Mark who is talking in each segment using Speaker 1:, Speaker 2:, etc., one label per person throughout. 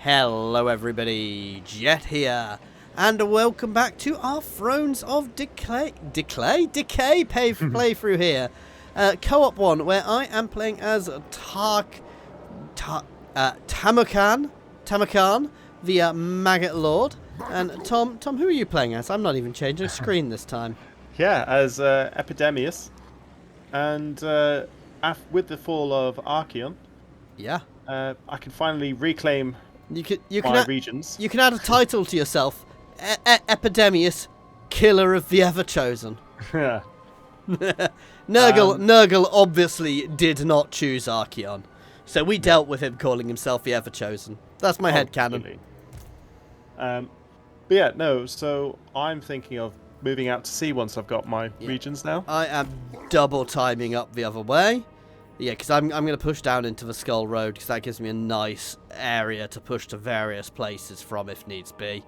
Speaker 1: Hello everybody, Jet here, and welcome back to our Thrones of Decay playthrough here. Co-op one, where I am playing as Tamurkhan, the Maggot Lord. And Tom, who are you playing as? I'm not even changing screen this time.
Speaker 2: Yeah, as Epidemius. And with the fall of Archaon,
Speaker 1: Yeah.
Speaker 2: I can finally reclaim
Speaker 1: You
Speaker 2: my regions.
Speaker 1: You can add a title to yourself. Epidemius, Killer of the Ever-Chosen.
Speaker 2: Yeah.
Speaker 1: Nurgle obviously did not choose Archaon. So we dealt with him calling himself the Ever-Chosen. That's my headcanon.
Speaker 2: But yeah, no, so I'm thinking of moving out to sea once I've got my regions now.
Speaker 1: I am double timing up the other way. Yeah, because I'm going to push down into the Skull Road, because that gives me a nice area to push to various places from if needs be.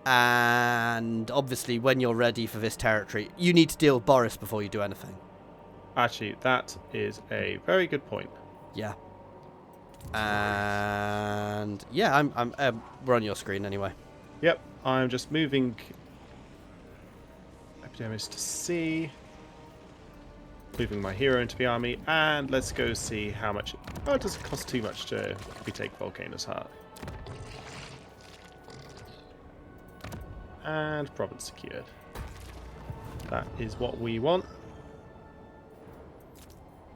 Speaker 1: And obviously, when you're ready for this territory, you need to deal with Boris before you do anything.
Speaker 2: Actually, that is a very good point.
Speaker 1: Yeah. And yeah, we're on your screen anyway.
Speaker 2: Yep, I'm just moving Epidemius to sea. Moving my hero into the army, and let's go see how much. Oh, it doesn't cost too much to retake Volcano's Heart. And province secured. That is what we want.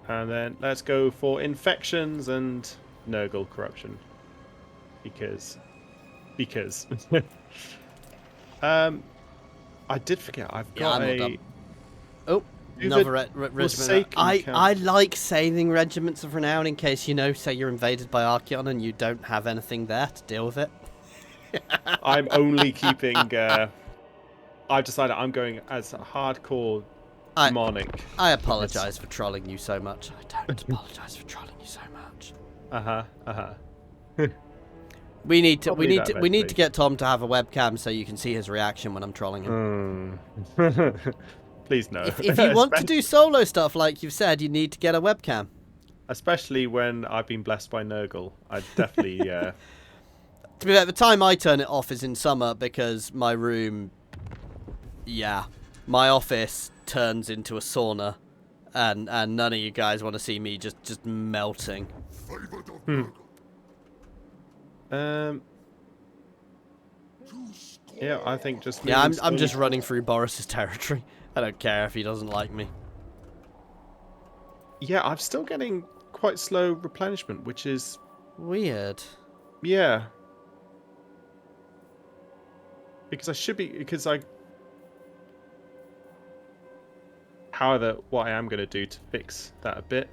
Speaker 2: And then let's go for infections and Nurgle corruption. Because. I did forget. I've got
Speaker 1: Another regiment. I like saving regiments of renown in case, say you're invaded by Archaon and you don't have anything there to deal with it.
Speaker 2: I'm only keeping... I've decided I'm going as a hardcore demonic.
Speaker 1: I apologise for trolling you so much. I don't apologise for trolling you so much. We need to get Tom to have a webcam so you can see his reaction when I'm trolling him.
Speaker 2: Please no.
Speaker 1: If you want to do solo stuff, like you've said, you need to get a webcam.
Speaker 2: Especially when I've been blessed by Nurgle. I definitely... To
Speaker 1: be fair, the time I turn it off is in summer because my room... Yeah. My office turns into a sauna. And none of you guys want to see me just melting.
Speaker 2: Yeah, I think just...
Speaker 1: Yeah, I'm just running through Boris's territory. I don't care if he doesn't like me.
Speaker 2: Yeah, I'm still getting quite slow replenishment, which is...
Speaker 1: weird.
Speaker 2: Yeah. Because I... However, what I am going to do to fix that a bit...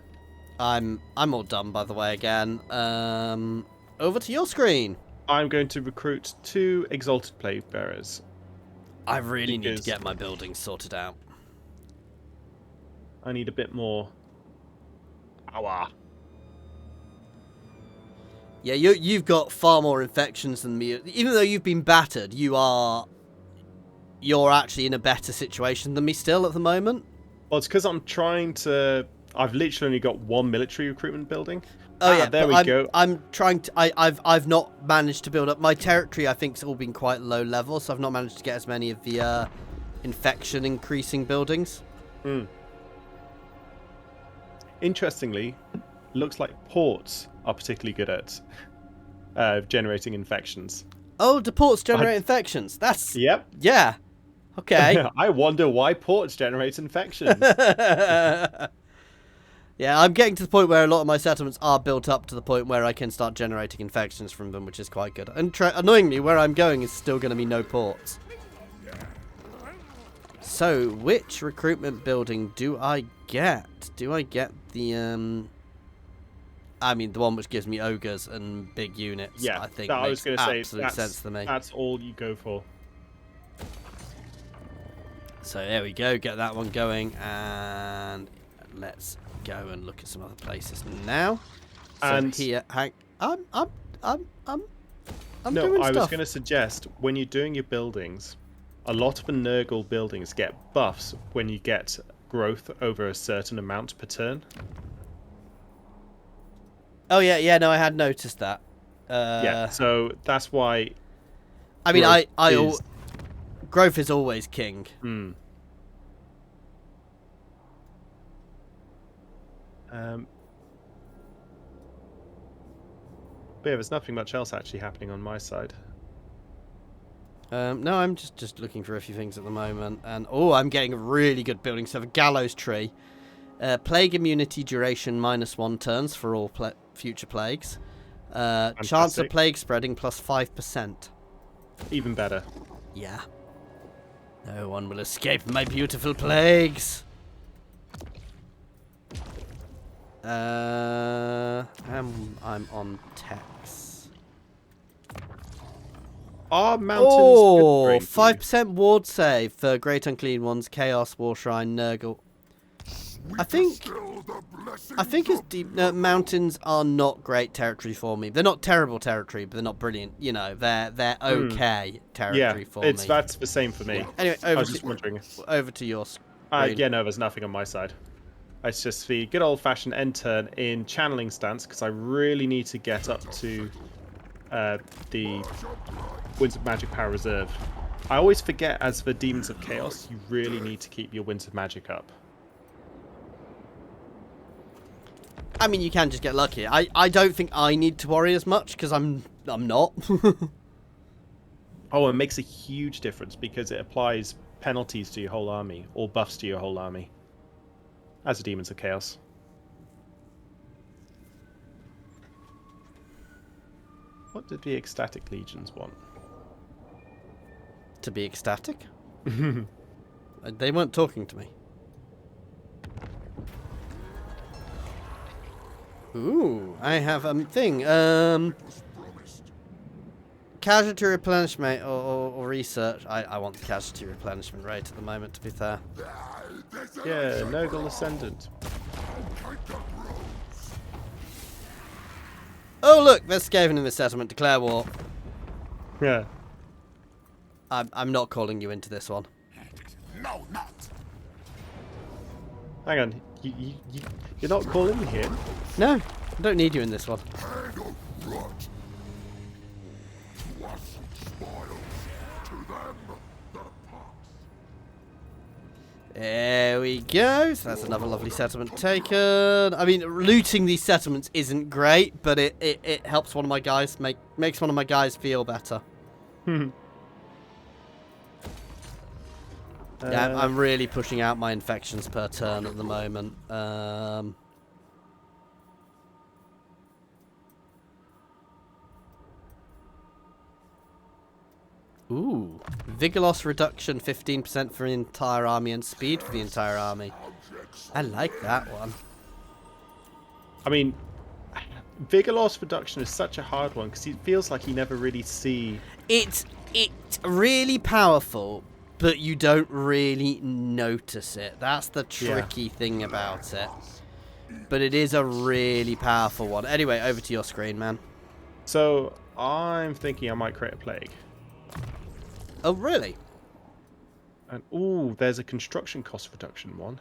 Speaker 1: I'm all done, by the way, again. Over to your screen.
Speaker 2: I'm going to recruit 2 Exalted Plague Bearers.
Speaker 1: I really need to get my buildings sorted out.
Speaker 2: I need a bit more power.
Speaker 1: Yeah, you've got far more infections than me. Even though you've been battered, you're actually in a better situation than me still at the moment.
Speaker 2: Well, it's because I'm trying to... I've literally only got 1 military recruitment building.
Speaker 1: Oh yeah,
Speaker 2: there we go.
Speaker 1: I'm trying to. I've not managed to build up my territory. I think's all been quite low level, so I've not managed to get as many of the infection increasing buildings.
Speaker 2: Interestingly, looks like ports are particularly good at generating infections.
Speaker 1: Oh, do ports generate infections? That's...
Speaker 2: Yep.
Speaker 1: Yeah. Okay.
Speaker 2: I wonder why ports generate infections.
Speaker 1: Yeah, I'm getting to the point where a lot of my settlements are built up to the point where I can start generating infections from them, which is quite good. And annoyingly, where I'm going is still going to be no ports. So, which recruitment building do I get? Do I get the, I mean, the one which gives me ogres and big units,
Speaker 2: yeah,
Speaker 1: I think
Speaker 2: I was
Speaker 1: makes
Speaker 2: going to say,
Speaker 1: absolute sense to me.
Speaker 2: That's all you go for.
Speaker 1: So, there we go. Get that one going, and let's go and look at some other places now.
Speaker 2: And
Speaker 1: so here, I'm
Speaker 2: no,
Speaker 1: doing
Speaker 2: I
Speaker 1: stuff.
Speaker 2: was going to suggest when you're doing your buildings, a lot of the Nurgle buildings get buffs when you get growth over a certain amount per turn.
Speaker 1: Oh yeah, no, I had noticed that.
Speaker 2: Yeah, so that's why.
Speaker 1: I mean,
Speaker 2: growth is-
Speaker 1: growth is always king.
Speaker 2: Hmm. But yeah, there's nothing much else actually happening on my side.
Speaker 1: No, I'm just looking for a few things at the moment, and I'm getting a really good building. So the gallows tree, plague immunity duration -1 turns for all future plagues. Chance of
Speaker 2: Fantastic.
Speaker 1: plague spreading +5%.
Speaker 2: Even better.
Speaker 1: Yeah. No one will escape my beautiful plagues. I'm on Tex.
Speaker 2: Our mountains.
Speaker 1: 5% ward save for Great Unclean Ones, Chaos, War Shrine, Nurgle. I think it's deep. Mountains are not great territory for me. They're not terrible territory, but they're not brilliant. You know, they're okay territory for me.
Speaker 2: That's the same for me.
Speaker 1: Anyway,
Speaker 2: I was just wondering.
Speaker 1: Over to your screen.
Speaker 2: Yeah, no, there's nothing on my side. It's just the good old-fashioned end turn in channeling stance because I really need to get up to the Winds of Magic Power Reserve. I always forget, as the Demons of Chaos, you really need to keep your Winds of Magic up.
Speaker 1: I mean, you can just get lucky. I don't think I need to worry as much because I'm not.
Speaker 2: Oh, it makes a huge difference because it applies penalties to your whole army or buffs to your whole army as a Demons of Chaos. What did the Ecstatic Legions want?
Speaker 1: To be ecstatic? They weren't talking to me. Ooh, I have a thing. Casualty replenishment or research. I want the casualty replenishment rate at the moment, to be fair.
Speaker 2: Yeah, Nurgle Ascendant.
Speaker 1: Oh look, there's Skaven in the settlement. Declare war.
Speaker 2: Yeah.
Speaker 1: I'm not calling you into this one.
Speaker 3: No, not.
Speaker 2: Hang on, you're not calling me here?
Speaker 1: No, I don't need you in this one. There we go. So that's another lovely settlement taken. I mean, looting these settlements isn't great, but it helps one of my guys makes one of my guys feel better. Yeah, I'm really pushing out my infections per turn at the moment. Ooh, vigor loss reduction 15% for the entire army and speed for the entire army. I like that one.
Speaker 2: I mean, vigor loss reduction is such a hard one because it feels like you never really see.
Speaker 1: It's really powerful, but you don't really notice it. That's the tricky thing about it. But it is a really powerful one. Anyway, over to your screen, man.
Speaker 2: So I'm thinking I might create a plague.
Speaker 1: Oh, really?
Speaker 2: And ooh, there's a construction cost reduction one.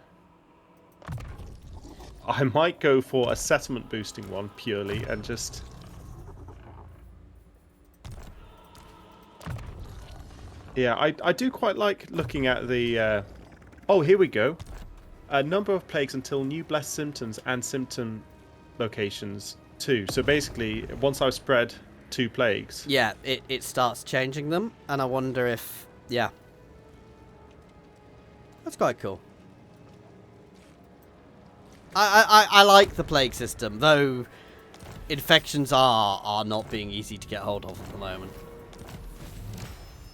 Speaker 2: I might go for a settlement boosting one purely and just. Yeah, I do quite like looking at the. Oh, here we go. A number of plagues until new blessed symptoms and symptom locations too. So basically, once I've spread 2 plagues.
Speaker 1: Yeah, it starts changing them, and I wonder if that's quite cool. I like the plague system, though infections are not being easy to get hold of at the moment.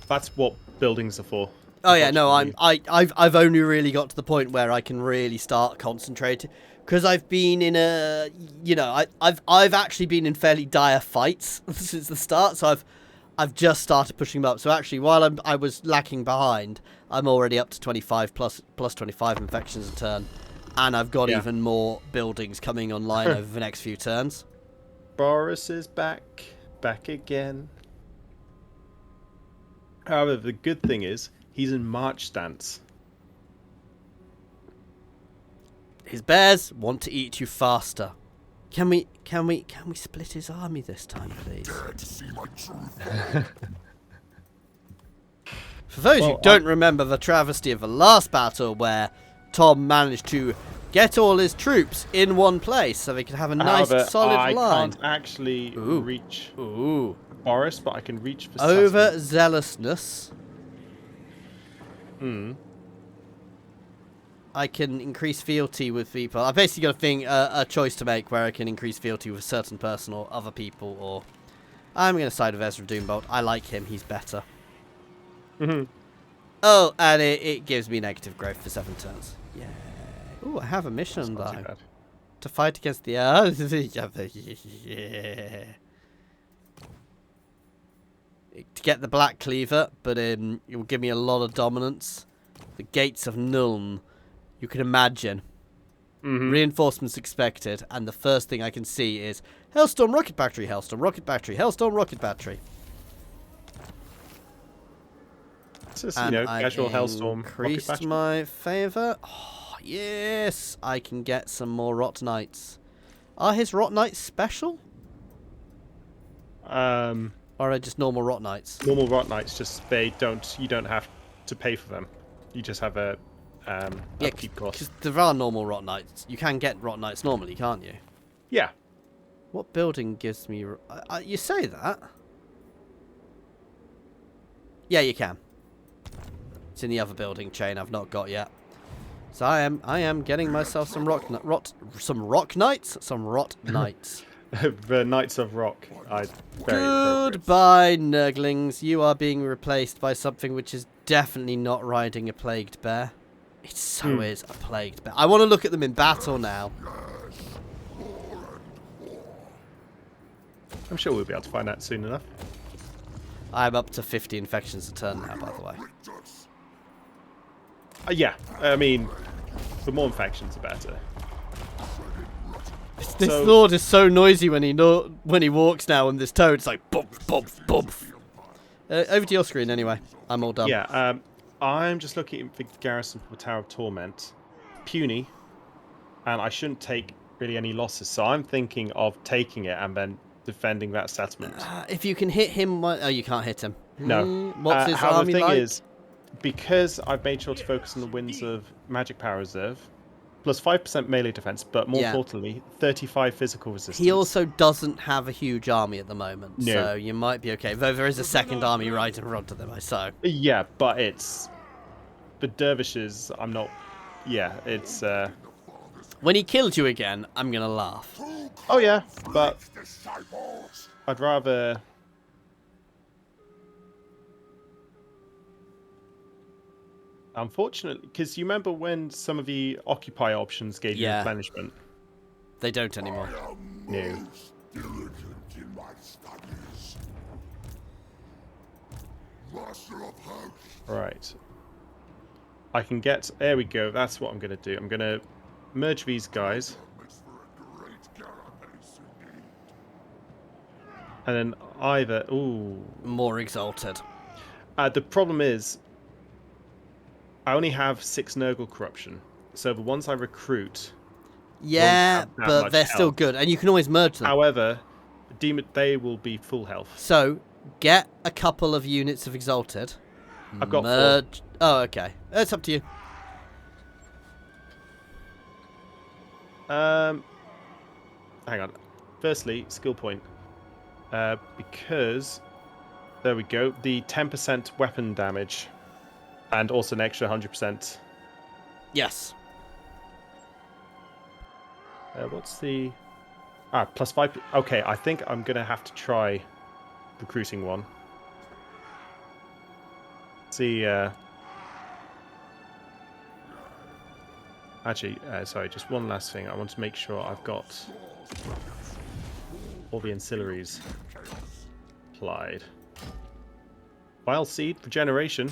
Speaker 2: That's what buildings are for.
Speaker 1: Oh yeah, no, I've only really got to the point where I can really start concentrating because I've been in a, you know, I've actually been in fairly dire fights since the start, so I've just started pushing them up. So actually, while I was lacking behind, I'm already up to 25 plus 25 infections a turn, and I've got even more buildings coming online over the next few turns.
Speaker 2: Boris is back again. However, the good thing is he's in March stance.
Speaker 1: His bears want to eat you faster. Can we split his army this time, please? For those who don't remember the travesty of the last battle, where Tom managed to get all his troops in one place so they could have a nice solid line.
Speaker 2: I can't actually reach Boris, but I can reach for
Speaker 1: overzealousness.
Speaker 2: Hmm.
Speaker 1: I can increase fealty with people. I basically got a choice to make where I can increase fealty with a certain person or other people, or I'm going to side with Ezra Doombolt. I like him. He's better.
Speaker 2: Mm-hmm.
Speaker 1: Oh, and it gives me negative growth for 7 turns. Yeah. Ooh, I have a mission though. To fight against the yeah. To get the Black Cleaver, but it will give me a lot of dominance. The Gates of Nuln. You can imagine.
Speaker 2: Mm-hmm.
Speaker 1: Reinforcements expected, and the first thing I can see is Hellstorm Rocket Battery, Hellstorm Rocket Battery, Hellstorm Rocket Battery.
Speaker 2: Just, casual Hellstorm
Speaker 1: increased
Speaker 2: Rocket Battery.
Speaker 1: my favour. Oh, yes, I can get some more Rot Knights. Are his Rot Knights special? Or are they just normal Rot Knights?
Speaker 2: Normal Rot Knights, just you don't have to pay for them. You just have a upkeep cost.
Speaker 1: Because there are normal Rot Knights. You can get Rot Knights normally, can't you?
Speaker 2: Yeah.
Speaker 1: What building gives me... you say that? Yeah, you can. It's in the other building chain I've not got yet. So I am getting myself some Rot Knights.
Speaker 2: The Knights of Rock.
Speaker 1: Goodbye, Nurglings. You are being replaced by something which is definitely not riding a plagued bear. It so is a plagued bear. I want to look at them in battle now.
Speaker 2: I'm sure we'll be able to find out soon enough.
Speaker 1: I'm up to 50 infections a turn now, by the way.
Speaker 2: Yeah, I mean, the more infections, the better.
Speaker 1: This Lord is so noisy when he walks now on this toad. It's like bump, bump, bump. Over to your screen anyway. I'm all done.
Speaker 2: Yeah, I'm just looking at the garrison for the Tower of Torment. Puny, and I shouldn't take really any losses. So I'm thinking of taking it and then defending that settlement.
Speaker 1: If you can hit him, oh, you can't hit him.
Speaker 2: No.
Speaker 1: What's his army
Speaker 2: the thing
Speaker 1: like?
Speaker 2: is, because I've made sure to focus on the Winds of Magic Power Reserve, plus 5% melee defense, but more importantly, 35 physical resistance.
Speaker 1: He also doesn't have a huge army at the moment,
Speaker 2: no.
Speaker 1: So you might be okay. Though there is a second army right in front of them, I saw.
Speaker 2: Yeah, but it's... The dervishes, I'm not... Yeah, it's...
Speaker 1: When he kills you again, I'm going to laugh.
Speaker 2: Oh yeah, but I'd rather... Unfortunately, because you remember when some of the Occupy options gave you replenishment?
Speaker 1: They don't anymore.
Speaker 2: No. Right. I can get... There we go. That's what I'm going to do. I'm going to merge these guys. And then either... Ooh.
Speaker 1: More exalted.
Speaker 2: The problem is... I only have 6 Nurgle corruption. So the ones I recruit...
Speaker 1: Yeah, but they're still good. And you can always merge them.
Speaker 2: However, they will be full health.
Speaker 1: So, get a couple of units of exalted.
Speaker 2: I've got 4.
Speaker 1: Oh, okay. It's up to you.
Speaker 2: Hang on. Firstly, skill point. Because... There we go. The 10% weapon damage... And also an extra 100%.
Speaker 1: Yes.
Speaker 2: What's the... plus 5... Okay, I think I'm going to have to try recruiting one. See... Actually, sorry, just one last thing. I want to make sure I've got all the ancillaries applied. Vile Seed, Regeneration.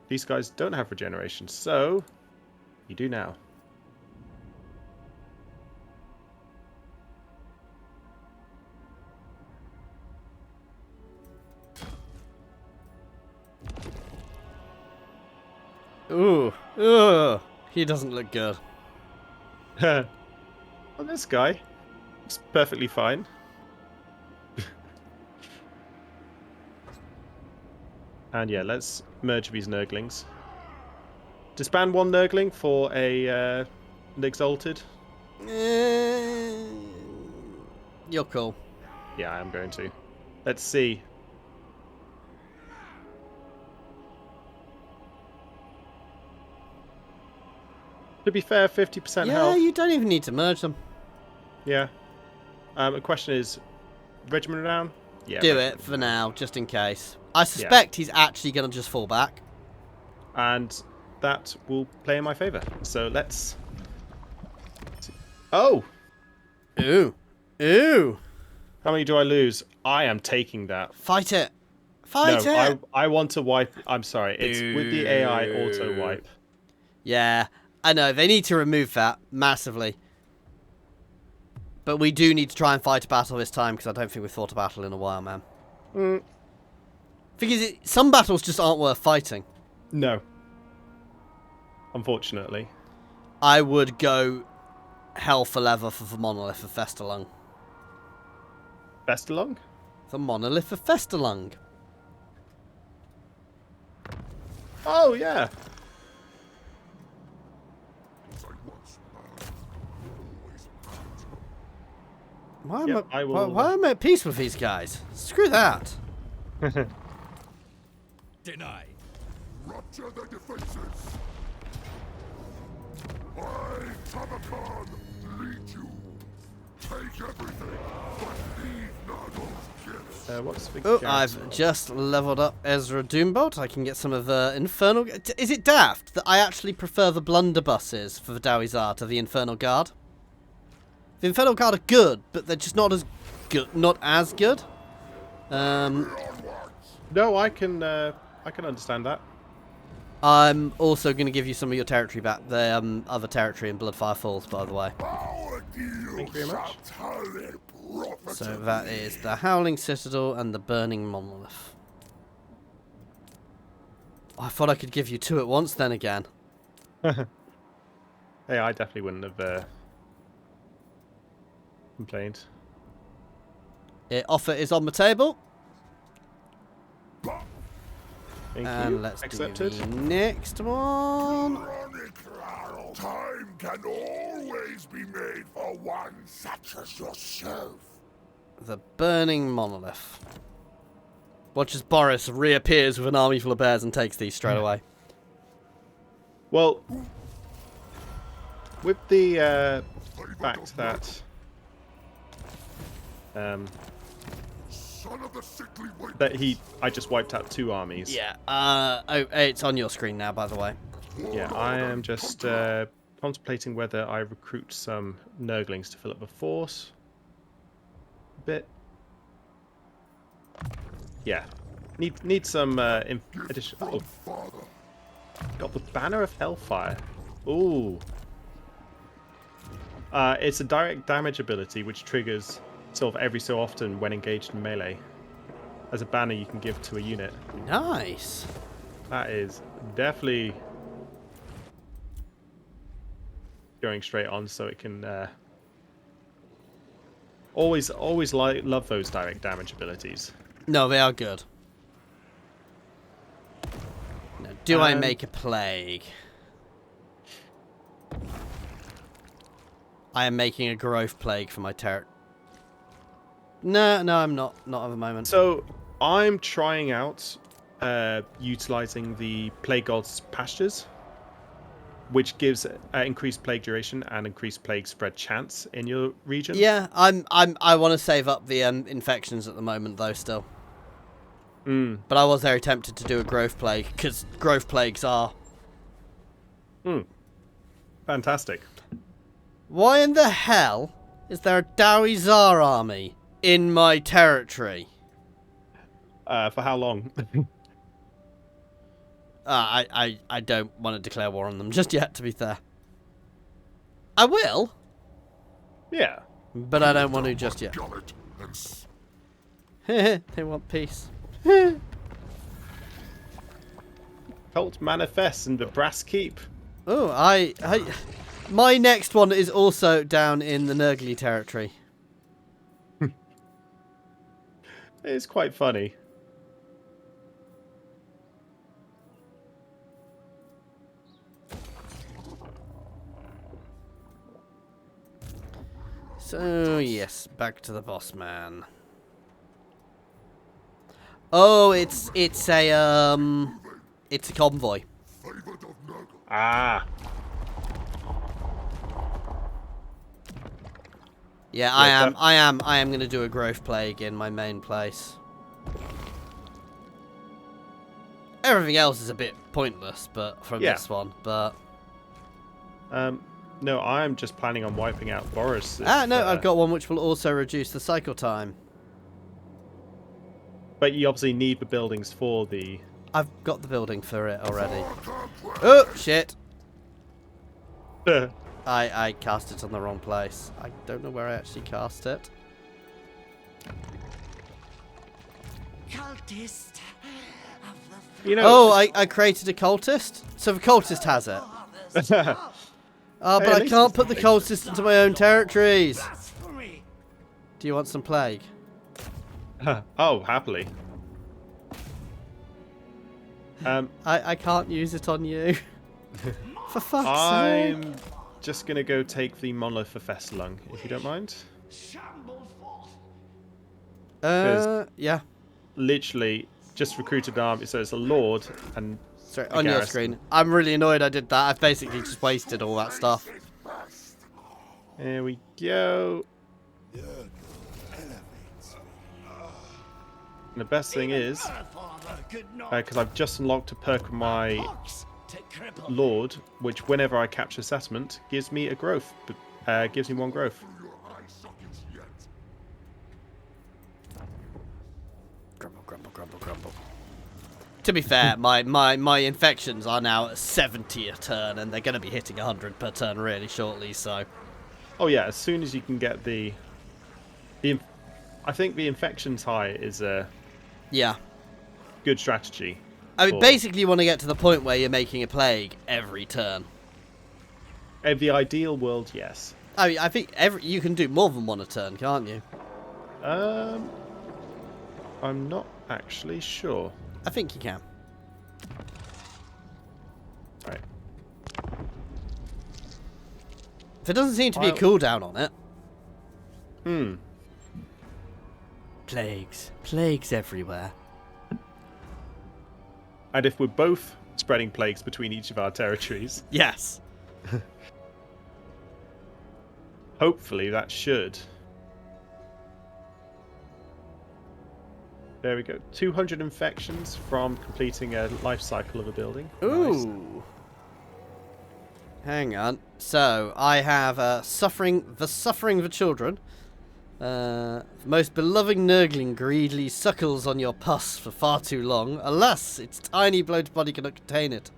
Speaker 2: These guys don't have regeneration, so you do now.
Speaker 1: Ooh, he doesn't look good.
Speaker 2: Well, this guy. It's perfectly fine. And yeah, let's merge these Nurglings. Disband one Nurgling for an Exalted.
Speaker 1: You're cool.
Speaker 2: Yeah, I am going to. Let's see. To be fair, 50%
Speaker 1: Yeah,
Speaker 2: health.
Speaker 1: you don't even need to merge them.
Speaker 2: Yeah. The question is, Regiment down? Yeah.
Speaker 1: Do
Speaker 2: Regiment
Speaker 1: it for now, just in case. I suspect he's actually going to just fall back.
Speaker 2: And that will play in my favour. So let's... Oh!
Speaker 1: Ooh. Ooh.
Speaker 2: How many do I lose? I am taking that.
Speaker 1: Fight it. Fight it.
Speaker 2: I want to wipe... I'm sorry. It's with the AI auto-wipe.
Speaker 1: Yeah, I know. They need to remove that massively. But we do need to try and fight a battle this time, because I don't think we've fought a battle in a while, man. Because some battles just aren't worth fighting.
Speaker 2: No. Unfortunately.
Speaker 1: I would go hell for leather for the monolith of Festalung.
Speaker 2: Pestilence?
Speaker 1: The monolith of Festalung.
Speaker 2: Oh, yeah.
Speaker 1: Why
Speaker 2: Yep,
Speaker 1: why am I at peace with these guys? Screw that.
Speaker 3: Deny.
Speaker 4: Rupture their defenses. I, Tamurkhan, lead you. Take everything, but leave Nurgles gifts.
Speaker 2: What's the
Speaker 1: Oh,
Speaker 2: garrison?
Speaker 1: I've just leveled up Ezra Doombolt. I can get some of the Infernal... Is it daft that I actually prefer the blunderbusses for the Dawizar to the Infernal Guard? The Infernal Guard are good, but they're just not as good.
Speaker 2: No, I can understand that.
Speaker 1: I'm also going to give you some of your territory back. The other territory in Bloodfire Falls, by the way.
Speaker 2: Thank you very much.
Speaker 1: So that is the Howling Citadel and the Burning Monolith. I thought I could give you two at once then again.
Speaker 2: Hey, I definitely wouldn't have complained.
Speaker 1: Offer is on the table.
Speaker 2: Thank
Speaker 1: And
Speaker 2: you.
Speaker 1: let's
Speaker 2: Accepted.
Speaker 1: do the next one.
Speaker 4: Time can always be made for one such as yourself.
Speaker 1: The Burning Monolith. Watch as Boris reappears with an army full of bears and takes these straight away.
Speaker 2: Well, with the fact that
Speaker 4: Son of the sickly
Speaker 2: I just wiped out 2 armies.
Speaker 1: Yeah. It's on your screen now, by the way.
Speaker 2: Yeah, I am just contemplating whether I recruit some Nurglings to fill up the force. A bit. Yeah. Need some addition. Oh. Got the Banner of Hellfire. Ooh. It's a direct damage ability which triggers sort of every so often when engaged in melee. As a banner you can give to a unit.
Speaker 1: Nice.
Speaker 2: That is definitely going straight on, so it can always love those direct damage abilities.
Speaker 1: No, they are good. Now, do I make a plague? I am making a growth plague for my territory. No, I'm not. Not at the moment.
Speaker 2: So I'm trying out utilizing the Plague God's pastures, which gives increased plague duration and increased plague spread chance in your region.
Speaker 1: Yeah, I want to save up the infections at the moment, though. Still. But I was very tempted to do a growth plague because growth plagues are.
Speaker 2: Fantastic.
Speaker 1: Why in the hell is there a Dawizar army in my territory?
Speaker 2: For how long?
Speaker 1: I don't want to declare war on them just yet, to be fair. I will,
Speaker 2: Yeah.
Speaker 1: but I don't want to just yet. They want peace.
Speaker 2: Cult manifests in the Brass Keep.
Speaker 1: Oh, my next one is also down in the Nurgle territory.
Speaker 2: It's quite funny.
Speaker 1: So yes, back to the boss man. Oh, it's a convoy.
Speaker 4: Favored of Nurgle.
Speaker 2: Ah.
Speaker 1: Yeah,
Speaker 2: Yeah,
Speaker 1: I am gonna do a growth plague in my main place. Everything else is a bit pointless, but from this one, but
Speaker 2: No, I'm just planning on wiping out Boris.
Speaker 1: no, I've got one which will also reduce the cycle time.
Speaker 2: But you obviously need the buildings for the...
Speaker 1: I've got the building for it already. Oh shit! I cast it on the wrong place. I don't know where I actually cast it.
Speaker 3: Cultist.
Speaker 2: You know...
Speaker 1: Oh, I created a cultist? So the cultist has it. Oh, but
Speaker 2: Hey, at
Speaker 1: I
Speaker 2: least
Speaker 1: can't
Speaker 2: it's
Speaker 1: put the
Speaker 2: something.
Speaker 1: cultist into my own territories. Do you want some plague?
Speaker 2: Oh, happily.
Speaker 1: I can't use it on you. For fuck's
Speaker 2: I'm
Speaker 1: sake.
Speaker 2: just going to go take the monolith for Festelung, if you don't mind.
Speaker 1: Yeah.
Speaker 2: Literally, just recruited an army, so it's a lord and...
Speaker 1: Sorry,
Speaker 2: a
Speaker 1: on your
Speaker 2: garrison.
Speaker 1: screen. I'm really annoyed I did that. I've basically just wasted all that stuff.
Speaker 2: There we go. And the best thing is, because I've just unlocked a perk of my lord, which whenever I capture a settlement, gives me a growth. Gives me 1 growth.
Speaker 1: Grumble, grumble, grumble, grumble. To be fair, my infections are now at 70 a turn, and they're going to be hitting 100 per turn really shortly, so...
Speaker 2: Oh yeah, as soon as you can get I think the infections high is a
Speaker 1: Yeah.
Speaker 2: good strategy.
Speaker 1: I mean, basically you want to get to the point where you're making a plague every turn.
Speaker 2: In the ideal world, yes.
Speaker 1: I mean, I think you can do more than 1 a turn, can't you?
Speaker 2: I'm not actually sure.
Speaker 1: I think you can.
Speaker 2: Right.
Speaker 1: There doesn't seem to be a cooldown on it. Plagues. Plagues everywhere.
Speaker 2: And if we're both spreading plagues between each of our territories,
Speaker 1: Yes.
Speaker 2: hopefully that should. There we go. 200 infections from completing a life cycle of a building. Nice.
Speaker 1: Ooh. Hang on. So, I have the suffering the children. Most beloved Nurgling greedily suckles on your pus for far too long. Alas, its tiny bloated body cannot contain it.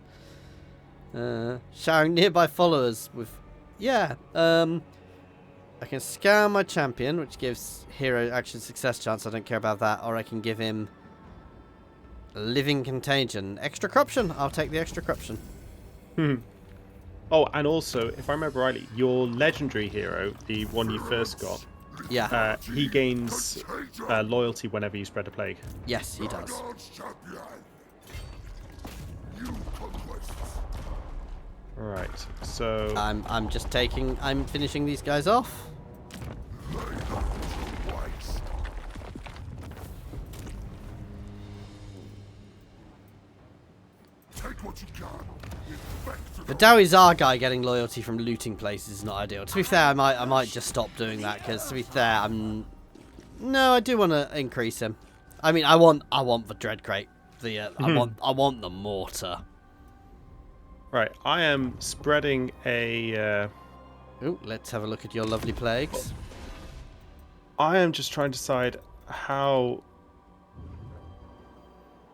Speaker 1: Showering nearby followers with... Yeah, I can scour my champion, which gives hero action success chance. I don't care about that. Or I can give him living contagion. Extra corruption. I'll take the extra corruption.
Speaker 2: Oh, and also, if I remember rightly, your legendary hero, the one you first got,
Speaker 1: Yeah.
Speaker 2: he gains loyalty whenever you spread a plague.
Speaker 1: Yes, he does.
Speaker 4: God's champion. You conquests.
Speaker 2: Right, so...
Speaker 1: I'm finishing these guys off.
Speaker 4: Waste. Take what you can. Infect
Speaker 1: The Dowie Zar guy getting loyalty from looting places is not ideal. To be fair, I might just stop doing that because to be fair, no, I do want to increase him. I mean, I want the Dread Crate. I want the mortar.
Speaker 2: Right, I am spreading a...
Speaker 1: Ooh, let's have a look at your lovely plagues.
Speaker 2: I am just trying to decide how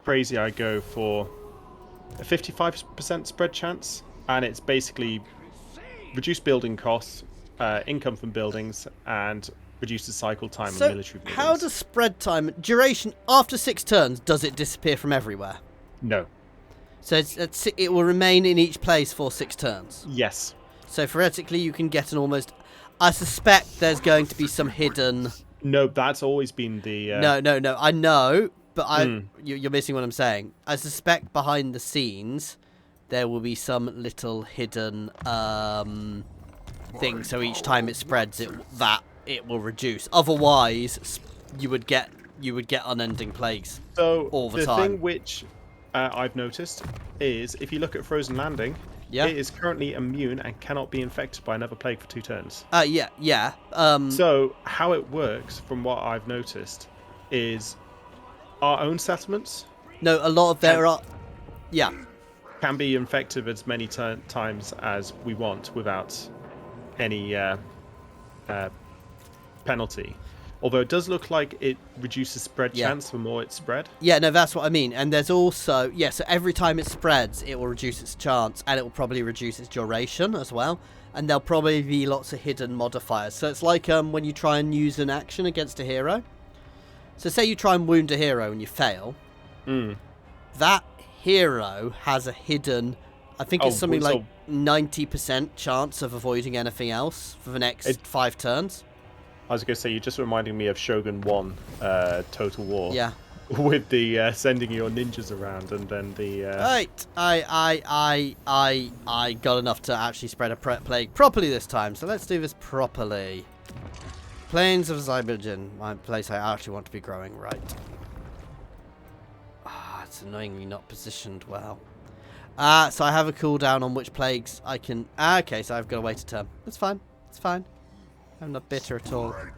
Speaker 2: crazy I go for a 55% spread chance, and it's basically reduced building costs, income from buildings, and reduces cycle time on military buildings.
Speaker 1: How does spread time duration after 6 turns? Does it disappear from everywhere?
Speaker 2: No.
Speaker 1: So it will remain in each place for 6 turns.
Speaker 2: Yes.
Speaker 1: So theoretically, you can get an almost. I suspect there's going to be some hidden
Speaker 2: No, that's always been the...
Speaker 1: No. I know, but you're missing what I'm saying. I suspect behind the scenes there will be some little hidden thing. So each time it spreads, it will reduce. Otherwise, you would get unending plagues.
Speaker 2: So
Speaker 1: all the time.
Speaker 2: Thing which I've noticed is if you look at Frozen Landing, it is currently immune and cannot be infected by another plague for 2 turns.
Speaker 1: Yeah.
Speaker 2: So how it works, from what I've noticed, is our own settlements.
Speaker 1: No, a lot of there are. Yeah.
Speaker 2: Can be infected as many times as we want without any penalty. Although it does look like it reduces spread chance the more it's spread.
Speaker 1: Yeah, no, that's what I mean. And there's also, so every time it spreads, it will reduce its chance, and it will probably reduce its duration as well. And there'll probably be lots of hidden modifiers. So it's like when you try and use an action against a hero. So say you try and wound a hero and you fail. That hero has a hidden, I think it's something like 90% chance of avoiding anything else for the next 5 turns.
Speaker 2: I was going to say, you're just reminding me of Shogun 1 Total War.
Speaker 1: Yeah.
Speaker 2: With the sending your ninjas around and then the...
Speaker 1: Right. I got enough to actually spread a plague properly this time, so let's do this properly. Plains of Zybergen, my place I actually want to be growing right. It's annoyingly not positioned well. So I have a cooldown on which plagues I can... okay, so I've got to wait a turn. That's fine. It's fine. I'm not bitter at all.
Speaker 2: Right.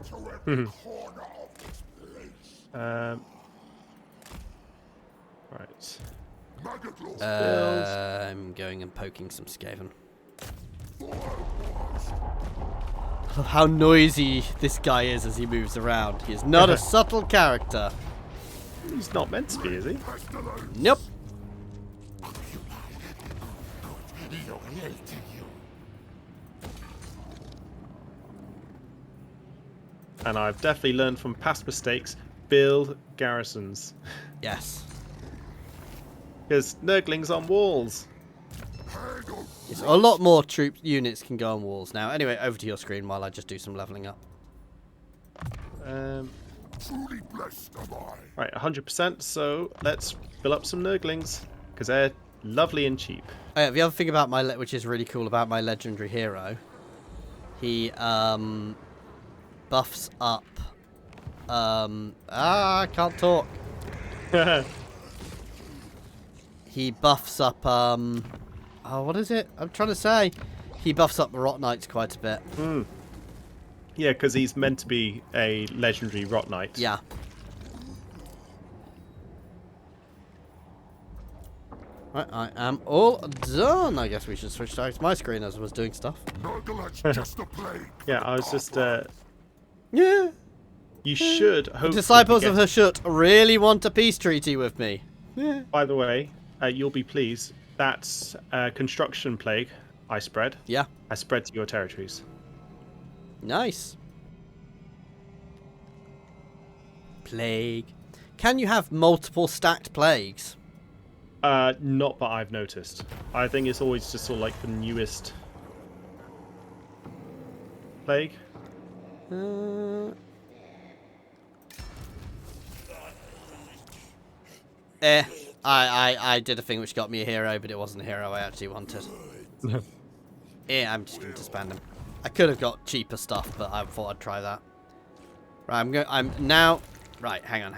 Speaker 1: I'm going and poking some Skaven. Oh, how noisy this guy is as he moves around. He is not a subtle character.
Speaker 2: He's not meant to be, is he?
Speaker 1: Nope.
Speaker 2: And I've definitely learned from past mistakes, build garrisons.
Speaker 1: Yes.
Speaker 2: Because Nurglings on walls.
Speaker 1: Yes, a lot more troop units can go on walls now. Anyway, over to your screen while I just do some leveling up.
Speaker 4: Truly blessed am I.
Speaker 2: Right, 100%. So let's fill up some Nurglings because they're lovely and cheap.
Speaker 1: Oh, yeah, the other thing about which is really cool about my legendary hero, he buffs up. I can't talk. He buffs up. What is it? I'm trying to say. He buffs up the Rot Knights quite a bit.
Speaker 2: Yeah, because he's meant to be a legendary Rot Knight.
Speaker 1: Yeah. Right, I am all done. I guess we should switch to my screen as I was doing stuff.
Speaker 4: Nurgle just a plague.
Speaker 2: Yeah, I was just.
Speaker 1: Yeah.
Speaker 2: You should hope.
Speaker 1: Disciples of Hashut really want a peace treaty with me. Yeah.
Speaker 2: By the way, you'll be pleased. That's construction plague I spread.
Speaker 1: Yeah.
Speaker 2: I spread to your territories.
Speaker 1: Nice. Plague. Can you have multiple stacked plagues?
Speaker 2: Not that I've noticed. I think it's always just sort of like the newest plague.
Speaker 1: I did a thing which got me a hero, but it wasn't a hero I actually wanted. Yeah, I'm just going to disband him. I could have got cheaper stuff, but I thought I'd try that. Right, I'm now. Right, hang on.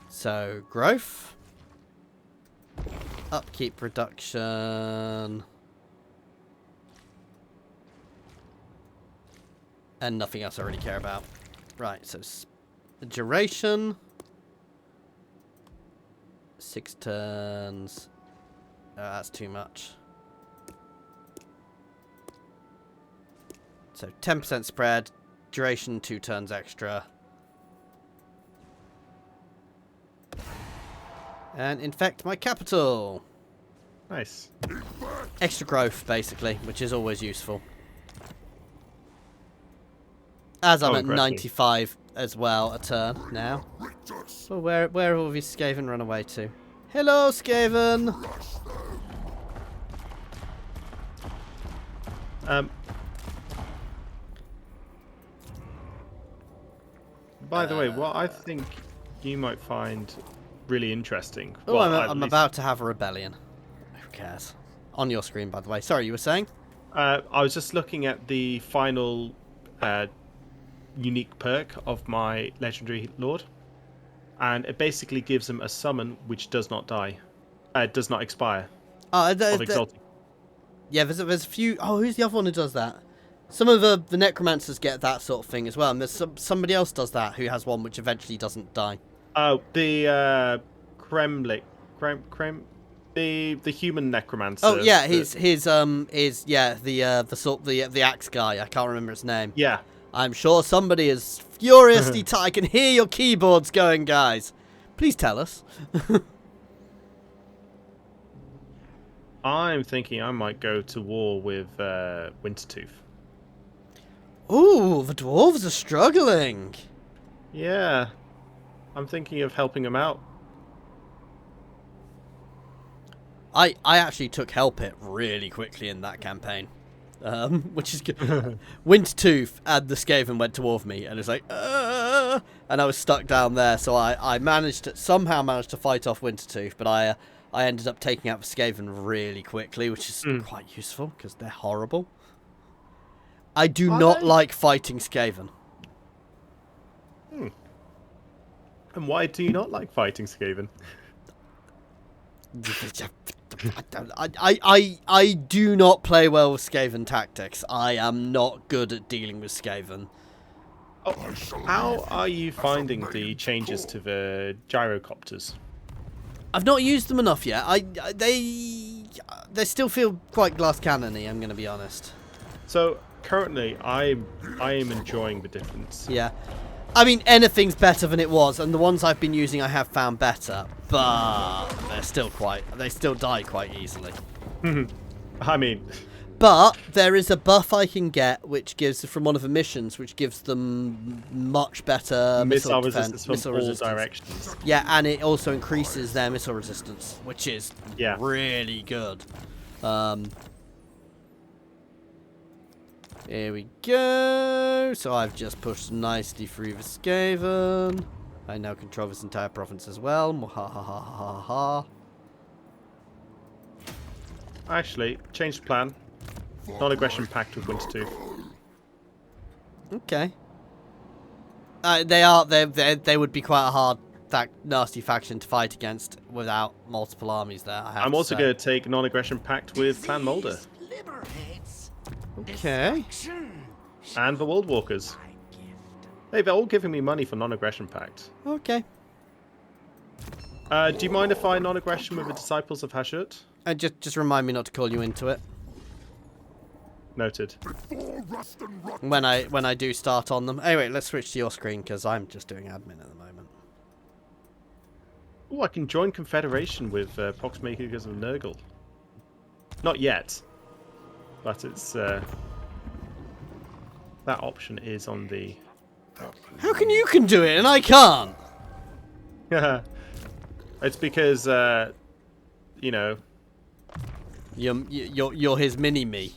Speaker 1: So growth, upkeep reduction, and nothing else I really care about. Right, so duration, 6 turns. That's too much. So 10% spread, duration 2 turns extra. And infect my capital.
Speaker 2: Nice.
Speaker 1: Extra growth, basically, which is always useful. As I'm at 95 as well a turn now. Well, where have all these Skaven run away to? Hello, Skaven!
Speaker 2: By the way, what I think you might find really interesting.
Speaker 1: Oh,
Speaker 2: well,
Speaker 1: I'm about to have a rebellion. Who cares? On your screen, by the way. Sorry, you were saying?
Speaker 2: I was just looking at the final unique perk of my legendary lord, and it basically gives him a summon which does not die, does not expire. Of exalting.
Speaker 1: Yeah, there's a few. Oh, who's the other one who does that? Some of the necromancers get that sort of thing as well, and there's somebody else does that who has one which eventually doesn't die.
Speaker 2: Oh, the the human necromancer.
Speaker 1: Oh yeah, the axe guy. I can't remember his name.
Speaker 2: Yeah.
Speaker 1: I'm sure somebody is furiously I can hear your keyboards going, guys. Please tell us.
Speaker 2: I'm thinking I might go to war with Wintertooth.
Speaker 1: Ooh, the dwarves are struggling.
Speaker 2: Yeah. I'm thinking of helping him out.
Speaker 1: I actually took help it really quickly in that campaign. Which is good. Wintertooth and the Skaven went to war with me, and it's like, and I was stuck down there, so I somehow managed to fight off Wintertooth, but I ended up taking out the Skaven really quickly, which is quite useful, because they're horrible. I do not like fighting Skaven.
Speaker 2: And why do you not like fighting Skaven?
Speaker 1: I do not play well with Skaven tactics. I am not good at dealing with Skaven.
Speaker 2: Oh, how are you finding the changes to the gyrocopters?
Speaker 1: I've not used them enough yet. They still feel quite glass cannon-y, I'm going to be honest.
Speaker 2: So currently, I am enjoying the difference.
Speaker 1: Yeah. I mean, anything's better than it was, and the ones I've been using I have found better, but they still die quite easily.
Speaker 2: I mean...
Speaker 1: But there is a buff I can get, which gives, from one of the missions, which gives them much better
Speaker 2: missile resistance from all directions.
Speaker 1: Yeah, and it also increases their missile resistance, which is really good. Here we go. So I've just pushed nicely through the Skaven. I now control this entire province as well. Mwahahaha.
Speaker 2: Actually, changed plan. Non-aggression pact with Wintertooth.
Speaker 1: Okay. They would be quite a hard, nasty faction to fight against without multiple armies there.
Speaker 2: I'm also going to take non-aggression pact with Clan Mulder.
Speaker 1: Okay.
Speaker 2: And the World Walkers. Hey, they're all giving me money for non-aggression pact.
Speaker 1: Okay.
Speaker 2: Do you mind if I non-aggression with the Disciples of Hashut?
Speaker 1: Just remind me not to call you into it.
Speaker 2: Noted.
Speaker 1: When I do start on them. Anyway, let's switch to your screen because I'm just doing admin at the moment.
Speaker 2: Oh, I can join Confederation with Poxmakers of Nurgle. Not yet. But it's that option is on the.
Speaker 1: How can you do it and I can't?
Speaker 2: It's because you know.
Speaker 1: You're his mini me.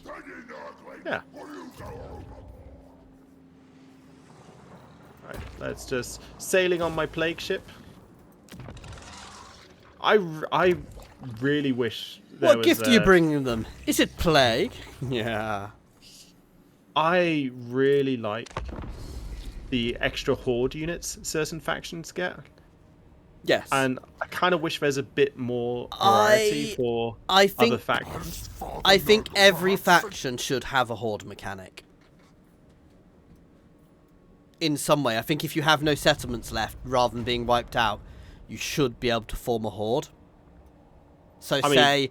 Speaker 2: Yeah. Right. Let's just sailing on my plague ship. I really wish.
Speaker 1: What gift are you bringing them? Is it plague? Yeah.
Speaker 2: I really like the extra horde units certain factions get.
Speaker 1: Yes.
Speaker 2: And I kind of wish there's a bit more variety for other factions.
Speaker 1: I think every faction should have a horde mechanic. In some way. I think if you have no settlements left, rather than being wiped out, you should be able to form a horde. So say,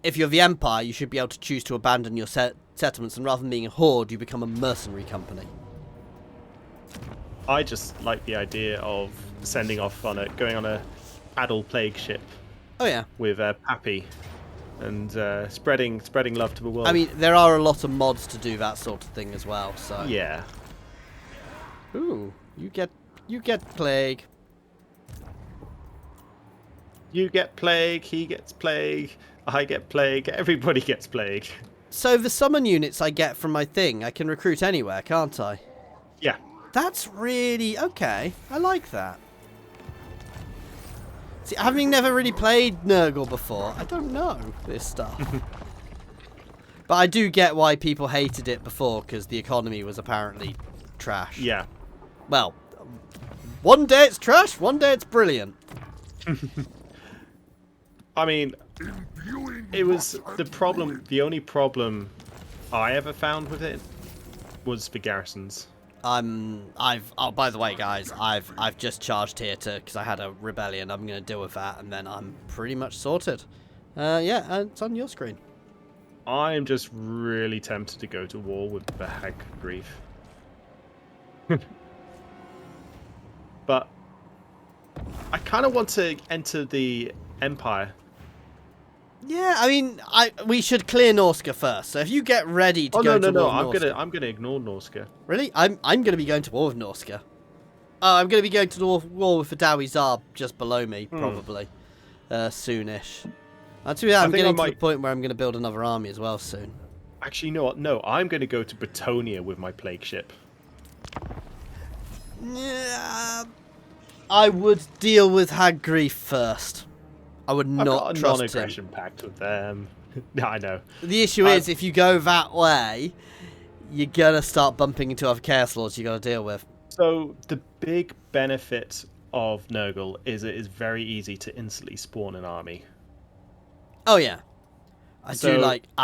Speaker 1: if you're the Empire, you should be able to choose to abandon your settlements, and rather than being a horde, you become a mercenary company.
Speaker 2: I just like the idea of sending off on going on a paddle plague ship.
Speaker 1: Oh yeah.
Speaker 2: With Pappy, and spreading love to the world.
Speaker 1: I mean, there are a lot of mods to do that sort of thing as well. So
Speaker 2: yeah.
Speaker 1: Ooh, you get plague.
Speaker 2: You get plague. He gets plague. I get plague. Everybody gets plague.
Speaker 1: So the summon units I get from my thing, I can recruit anywhere, can't I?
Speaker 2: Yeah.
Speaker 1: That's really... okay. I like that. See, having never really played Nurgle before, I don't know this stuff. But I do get why people hated it before, because the economy was apparently trash.
Speaker 2: Yeah.
Speaker 1: Well, one day it's trash, one day it's brilliant.
Speaker 2: I mean, it was the problem. The only problem I ever found with it was the garrisons.
Speaker 1: Oh, by the way, guys, I've just charged here because I had a rebellion. I'm going to deal with that, and then I'm pretty much sorted. Yeah, it's on your screen.
Speaker 2: I am just really tempted to go to war with the Hag Grief. But I kind of want to enter the Empire.
Speaker 1: Yeah, I mean, we should clear Norsca first. So if you get ready to go to war with Norsca...
Speaker 2: I'm gonna ignore Norsca.
Speaker 1: Really? I'm gonna be going to war with Norsca. Oh, I'm gonna be going to war with the Dowie Tsar just below me, probably. Soonish. I'm getting to the point where I'm gonna build another army as well soon.
Speaker 2: Actually, you know what? No, I'm gonna go to Bretonia with my plague ship.
Speaker 1: Yeah, I would deal with Hag Grief first. I would not trust him.
Speaker 2: Non-aggression pact with them. I know.
Speaker 1: The issue is, if you go that way, you're gonna start bumping into other Chaos Lords you gotta deal with. So
Speaker 2: the big benefit of Nurgle is it is very easy to instantly spawn an army.
Speaker 1: Oh yeah. I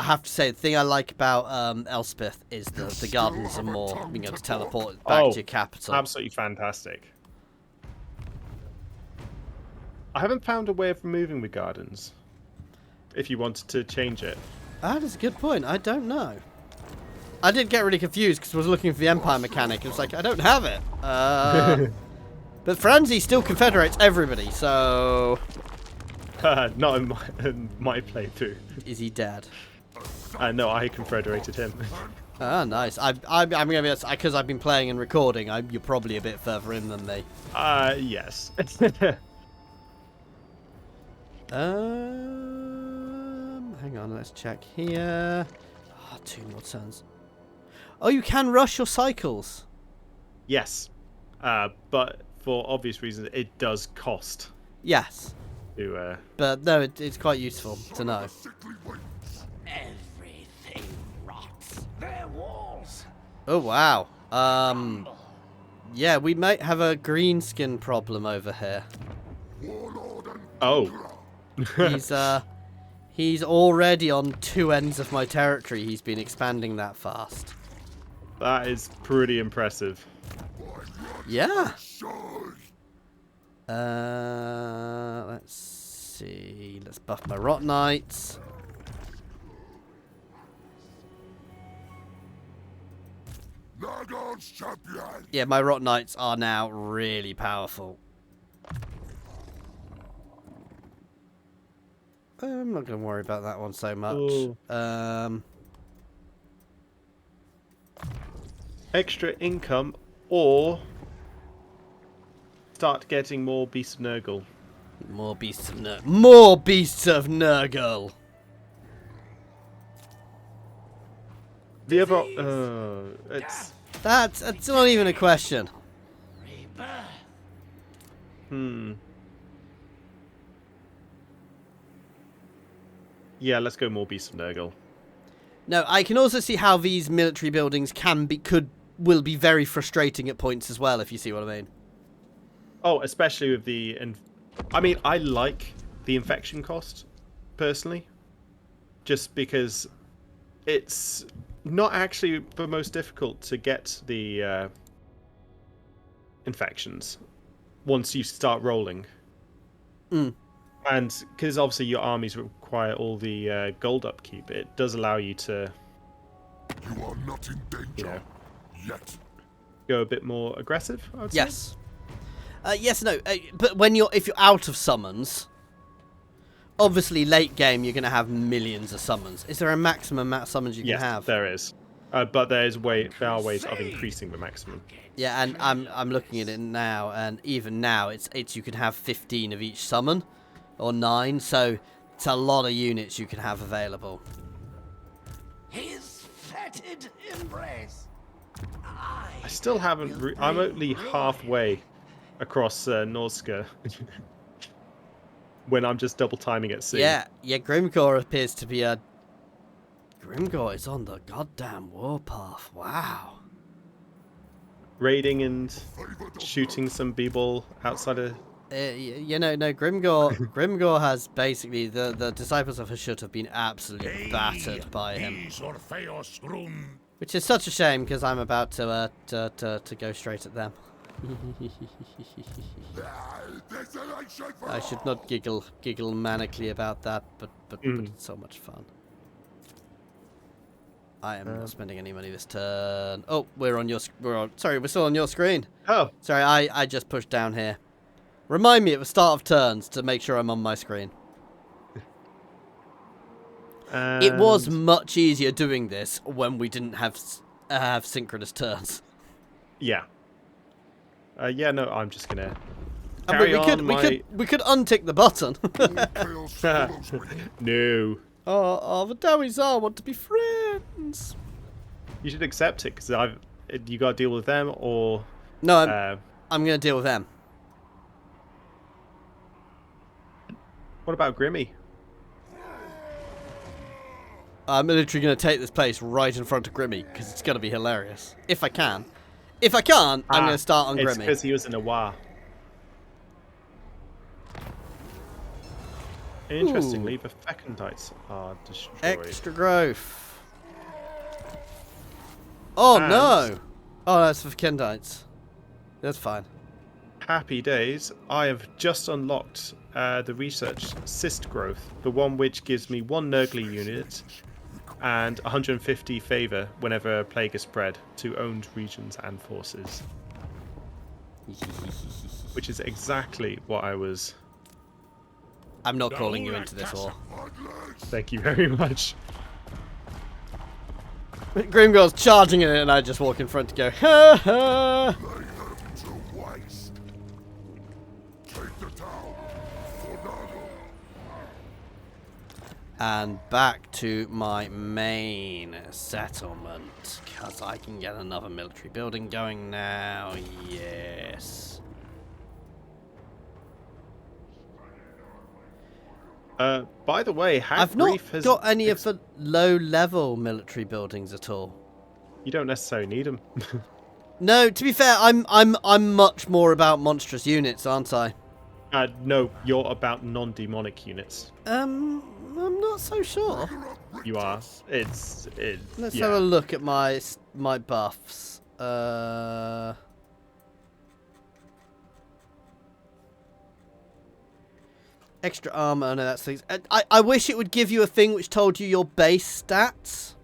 Speaker 1: have to say, the thing I like about Elspeth is the gardens are more being able to teleport back to your capital.
Speaker 2: Absolutely fantastic. I haven't found a way of removing the gardens. If you wanted to change it.
Speaker 1: That is a good point. I don't know. I did get really confused because I was looking for the Empire mechanic. It was like, I don't have it. But Franzi still confederates everybody, so...
Speaker 2: Not in my playthrough.
Speaker 1: Is he dead?
Speaker 2: No, I confederated him.
Speaker 1: Ah, nice. I'm gonna be, because I've been playing and recording. You're probably a bit further in than me.
Speaker 2: Yes.
Speaker 1: Hang on, let's check here. Oh, 2 more turns. Oh, you can rush your cycles.
Speaker 2: Yes, but for obvious reasons, it does cost.
Speaker 1: Yes. But no, it's quite useful to know.
Speaker 3: Everything rots. Their walls.
Speaker 1: Oh wow. Yeah, we might have a greenskin problem over here.
Speaker 2: Oh.
Speaker 1: He's already on 2 ends of my territory. He's been expanding that fast.
Speaker 2: That is pretty impressive.
Speaker 1: Yeah. Let's see. Let's buff my Rot Knights. Yeah, my Rot Knights are now really powerful. I'm not going to worry about that one so much.
Speaker 2: Ooh. Extra income, or start getting more Beasts of Nurgle.
Speaker 1: More Beasts of Nurgle. More Beasts of Nurgle!
Speaker 2: The other...
Speaker 1: That's not even a question.
Speaker 2: Yeah, let's go more Beasts of Nurgle.
Speaker 1: No, I can also see how these military buildings will be very frustrating at points as well, if you see what I mean.
Speaker 2: Oh, especially with the... I mean, I like the infection cost, personally. Just because it's not actually the most difficult to get the infections once you start rolling. And because obviously your armies require all the gold upkeep, it does allow you to...
Speaker 4: You are not in danger yet.
Speaker 2: Go a bit more aggressive, I would say.
Speaker 1: Yes. Yes, no, but if you're out of summons, obviously late game you're going to have millions of summons. Is there a maximum amount of summons you can have?
Speaker 2: Yes, there is. But there are ways of increasing the maximum.
Speaker 1: Yeah, and I'm looking at it now, and even now it's you can have 15 of each summon, or 9, so it's a lot of units you can have available.
Speaker 3: his fetid embrace.
Speaker 2: I still haven't. I'm only halfway across Norska when I'm just double timing at sea.
Speaker 1: Yeah, Grimgor appears to be a... Grimgor is on the goddamn warpath. Wow.
Speaker 2: Raiding and shooting some people outside of...
Speaker 1: No, Grimgor has basically... The disciples of Hashut have been absolutely battered by him. Which is such a shame, because I'm about to go straight at them. I should not giggle manically about that, but it's so much fun. I am not spending any money this turn. Oh, we're still on your screen.
Speaker 2: Oh,
Speaker 1: Sorry, I just pushed down here. Remind me at the start of turns to make sure I'm on my screen. It was much easier doing this when we didn't have synchronous turns.
Speaker 2: Yeah. Yeah, no, I'm just gonna.
Speaker 1: And we could untick the button.
Speaker 2: No.
Speaker 1: Oh, the Dawizar want to be friends.
Speaker 2: You should accept it, because you got to deal with them, or...
Speaker 1: No, I'm going to deal with them.
Speaker 2: What about Grimmy?
Speaker 1: I'm literally going to take this place right in front of Grimmy, because it's going to be hilarious. If I can. If I can't, I'm going to start on
Speaker 2: It's
Speaker 1: Grimmy.
Speaker 2: because he was in a war. Interestingly, the Fecondites are destroyed.
Speaker 1: Extra growth. Oh,
Speaker 2: And-
Speaker 1: no. Oh, that's for Kendites. That's fine.
Speaker 2: Happy days. I have just unlocked the research cyst growth, the one which gives me 1 Nurgle unit and 150 favour whenever a plague is spread to owned regions and forces. Which is exactly what I was...
Speaker 1: I'm not calling you into this war.
Speaker 2: Thank you very much.
Speaker 1: Grimgor's charging in it, and I just walk in front to go, ha ha! And back to my main settlement, because I can get another military building going now. Yes.
Speaker 2: By the way,
Speaker 1: I've not got any of the low-level military buildings at all.
Speaker 2: You don't necessarily need them.
Speaker 1: No, to be fair, I'm much more about monstrous units, aren't I?
Speaker 2: No, you're about non-demonic units.
Speaker 1: I'm not so sure.
Speaker 2: You are. Let's
Speaker 1: Have a look at my buffs. Extra armor, no, that's things. I wish it would give you a thing which told you your base stats.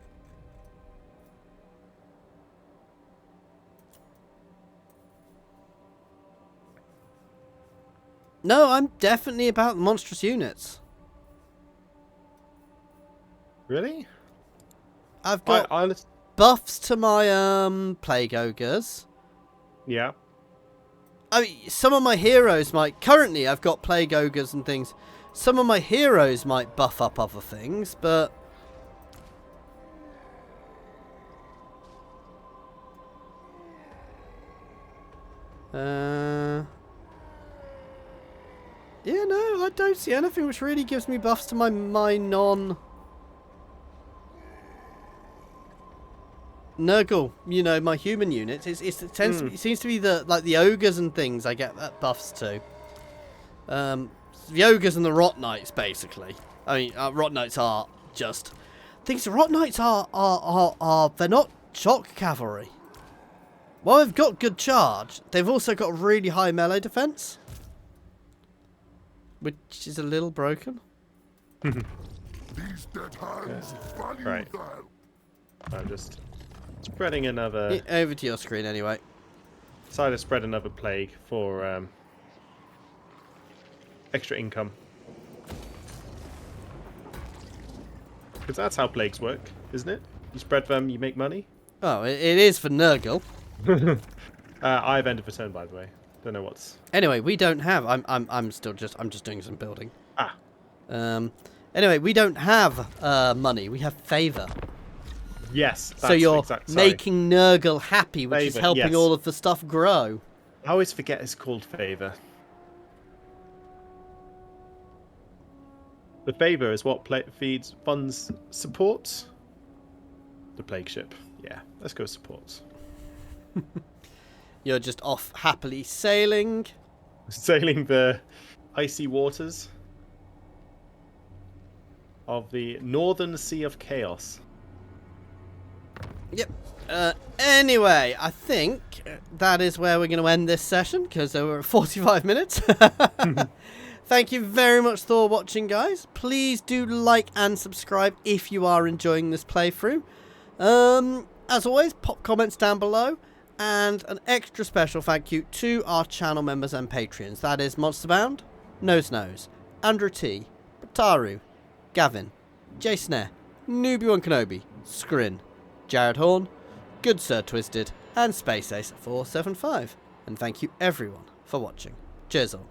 Speaker 1: No, I'm definitely about monstrous units.
Speaker 2: Really?
Speaker 1: I've got buffs to my plague ogres.
Speaker 2: Yeah.
Speaker 1: I mean, some of my heroes might... Currently, I've got plague ogres and things. Some of my heroes might buff up other things, but... Yeah, no, I don't see anything which really gives me buffs to my non... Nurgle, you know, my human units. It seems to be the ogres and things I get buffs to. The ogres and the rot knights, basically. I mean, rot knights are just things. Rot knights are they're not shock cavalry. While they've got good charge, they've also got really high melee defense, which is a little broken.
Speaker 4: These dead hands value
Speaker 2: Right.
Speaker 4: them.
Speaker 2: I'm just spreading another...
Speaker 1: Over to your screen, anyway.
Speaker 2: Decided to spread another plague for extra income. Because that's how plagues work, isn't it? You spread them, you make money.
Speaker 1: Oh, it is for Nurgle.
Speaker 2: I've ended the turn, by the way. Don't know what's...
Speaker 1: Anyway, we don't have... I'm just doing some building.
Speaker 2: Ah.
Speaker 1: Anyway, we don't have money. We have favor.
Speaker 2: Yes.
Speaker 1: So you're
Speaker 2: sorry.
Speaker 1: making Nurgle happy, which is
Speaker 2: Favour,
Speaker 1: helping
Speaker 2: yes.
Speaker 1: all of the stuff grow.
Speaker 2: I always forget it's called Favour. The Favour is what funds supports. The Plague Ship. Yeah, let's go supports.
Speaker 1: You're just off happily sailing.
Speaker 2: Sailing the icy waters of the Northern Sea of Chaos.
Speaker 1: Yep. Anyway, I think that is where we're going to end this session, because we're at 45 minutes. Thank you very much for watching, guys. Please do like and subscribe if you are enjoying this playthrough. As always, pop comments down below. And an extra special thank you to our channel members and Patreons. That is Monsterbound, Nose, Andrew T, Bataru, Gavin, Jason Air, Newbie1 Kenobi, Skrin, Jared Horn, Good Sir Twisted, and Space Ace 475. And thank you everyone for watching. Cheers all.